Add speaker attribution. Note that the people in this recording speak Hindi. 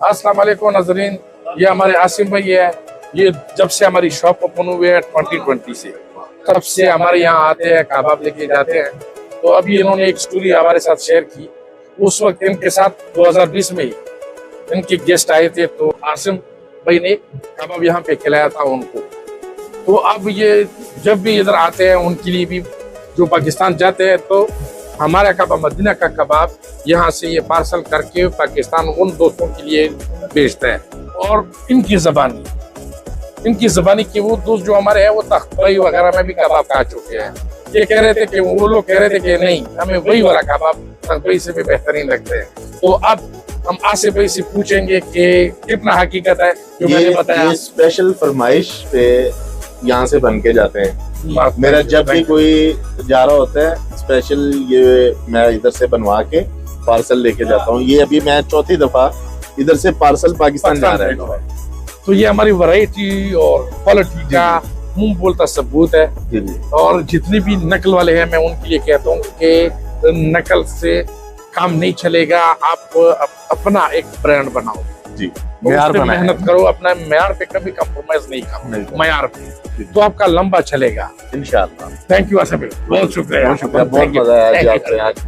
Speaker 1: अस्सलाम वालेकुम नाज़रीन, ये हमारे आसिम भाई है। ये जब से हमारी शॉप ओपन हुई है 2020 से, तब से हमारे यहाँ आते हैं, कबाब लेके जाते हैं। तो अभी इन्होंने एक स्टोरी हमारे साथ शेयर की। उस वक्त इनके साथ 2020 में ही इनके गेस्ट आए थे, तो आसिम भाई ने कबाब यहाँ पे खिलाया था उनको। तो अब ये जब भी इधर आते हैं, उनके लिए भी जो पाकिस्तान जाते हैं, तो हमारा कबाब, मदीना का कबाब यहाँ से ये पार्सल करके पाकिस्तान उन दोस्तों के लिए भेजता है। और इनकी ज़बानी की वो दोस्त जो हमारे हैं, वो तख्तई वगैरह में भी कबाब खा चुके हैं। ये कह रहे थे कि वो लोग कह रहे थे कि नहीं, हमें वही वाला कबाब तख्तई से भी बेहतरीन लगते हैं। तो अब हम आसिफ भाई से पूछेंगे कि कितना हकीकत है जो मैंने बताया।
Speaker 2: ये स्पेशल फरमाइश पे यहाँ से बन के जाते हैं। मेरा जब भी कोई जा रहा होता है, स्पेशल ये मैं इधर से बनवा के पार्सल लेके जाता हूँ। ये अभी मैं चौथी दफा इधर से पार्सल पाकिस्तान जा रहा है।
Speaker 1: तो ये हमारी वैरायटी और क्वालिटी का मुंह बोलता सबूत है। और जितने भी नकल वाले हैं, मैं उनके लिए कहता हूँ कि नकल से काम नहीं चलेगा। आप अपना एक ब्रांड बनाओ जी, मेयार पे मेहनत करो, अपना मेयार पे कभी कंप्रोमाइज नहीं करो, मेयार पे तो आपका लंबा चलेगा इंशाअल्लाह। थैंक यू आसिफ, बहुत शुक्रिया,
Speaker 2: बहुत मजा आया आपसे आज।